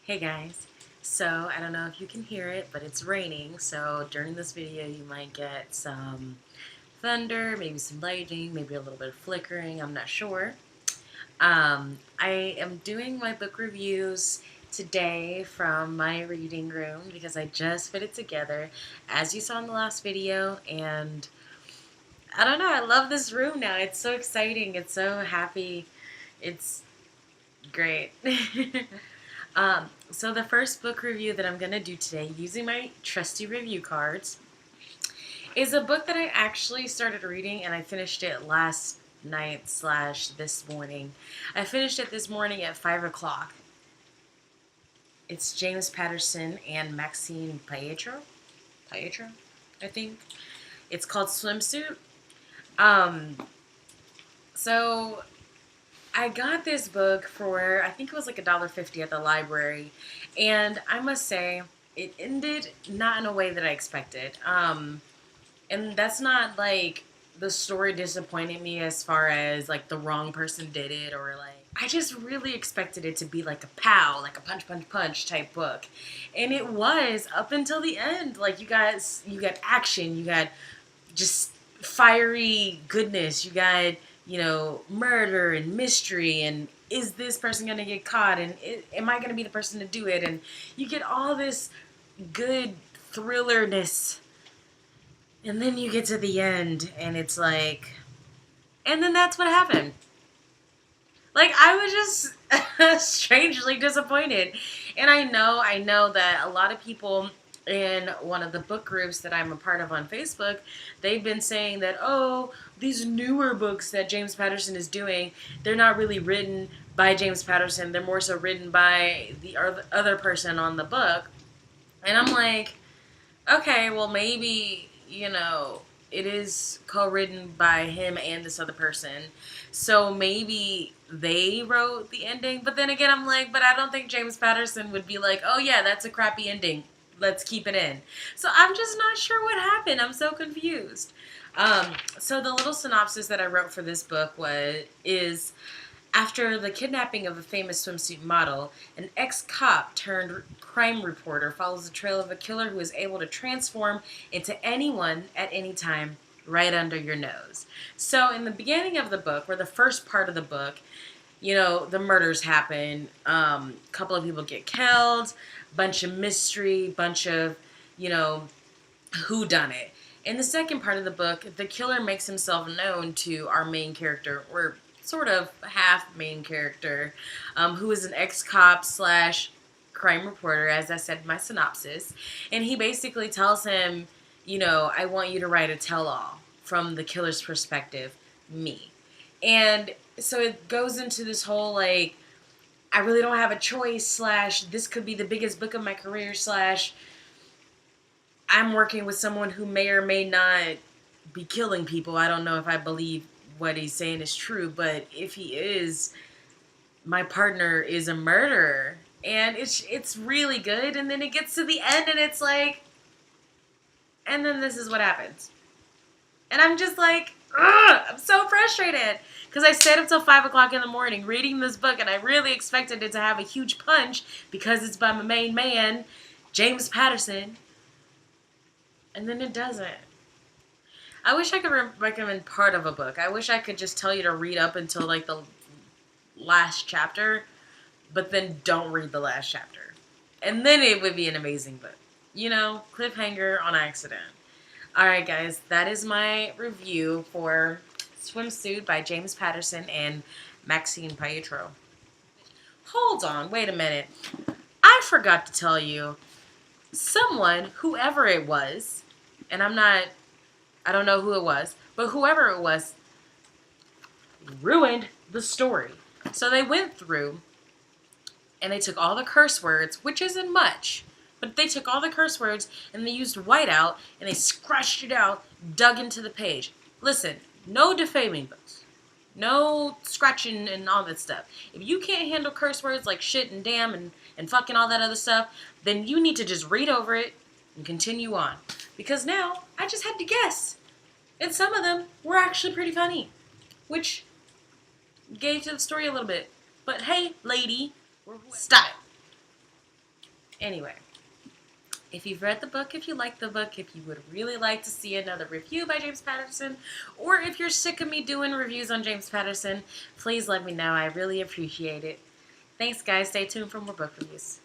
Hey guys, so I don't know if you can hear it, but it's raining, so during this video you might get some thunder, maybe some lightning, maybe a little bit of flickering, I'm not sure. I am doing my book reviews today from my reading room because I just put it together, as you saw in the last video, and I don't know, I love this room now. It's so exciting, it's so happy, it's great. So the first book review that I'm going to do today, using my trusty review cards, is a book that I actually started reading and I finished it last night slash this morning. I finished it this morning at 5 o'clock. It's James Patterson and Maxine Paetro, I think. It's called Swimsuit. Um, so I got this book for, I think it was like $1.50 at the library, and I must say, it ended not in a way that I expected. And that's not like the story disappointed me as far as like the wrong person did it, or like, I just really expected it to be like a pow, like a punch, punch, punch type book. And it was up until the end. Like, you got action, you got just fiery goodness, you got, murder and mystery, and is this person going to get caught, and am I going to be the person to do it, and you get all this good thrillerness, and then you get to the end, and it's like, and then that's what happened. Like, I was just strangely disappointed. And I know that a lot of people in one of the book groups that I'm a part of on Facebook, they've been saying that, oh, these newer books that James Patterson is doing, they're not really written by James Patterson. They're more so written by the other person on the book. And I'm like, okay, well, maybe, it is co-written by him and this other person. So maybe they wrote the ending. But then again, I'm like, but I don't think James Patterson would be like, oh yeah, that's a crappy ending, let's keep it in. So I'm just not sure what happened. I'm so confused. So the little synopsis that I wrote for this book is after the kidnapping of a famous swimsuit model, an ex-cop turned crime reporter follows the trail of a killer who is able to transform into anyone at any time right under your nose. So in the beginning of the book, or the first part of the book, the murders happen. A couple of people get killed, bunch of mystery, bunch of, who done it. In the second part of the book, the killer makes himself known to our main character, or sort of half main character, who is an ex-cop slash crime reporter, as I said in my synopsis. And he basically tells him, I want you to write a tell-all from the killer's perspective, me. And so it goes into this whole, like, I really don't have a choice, slash, this could be the biggest book of my career, slash, I'm working with someone who may or may not be killing people. I don't know if I believe what he's saying is true, but if he is, my partner is a murderer. And it's really good. And then it gets to the end and it's like, and then this is what happens. And I'm just like, ugh, I'm so frustrated. Because I stayed up till 5 o'clock in the morning reading this book, and I really expected it to have a huge punch because it's by my main man, James Patterson. And then it doesn't. I wish I could recommend part of a book. I wish I could just tell you to read up until like the last chapter, but then don't read the last chapter. And then it would be an amazing book. Cliffhanger on accident. Alright guys, that is my review for Swimsuit by James Patterson and Maxine Paetro. Hold on, wait a minute. I forgot to tell you, someone, whoever it was, and I don't know who it was, but whoever it was ruined the story. So they went through and they took all the curse words, which isn't much, but they took all the curse words and they used whiteout and they scratched it out, dug into the page. Listen, no defaming books. No scratching and all that stuff. If you can't handle curse words like shit and damn and fucking all that other stuff, then you need to just read over it and continue on. Because now, I just had to guess. And some of them were actually pretty funny, which gave to the story a little bit. But hey, lady, stop. Anyway, if you've read the book, if you like the book, if you would really like to see another review by James Patterson, or if you're sick of me doing reviews on James Patterson, please let me know. I really appreciate it. Thanks, guys. Stay tuned for more book reviews.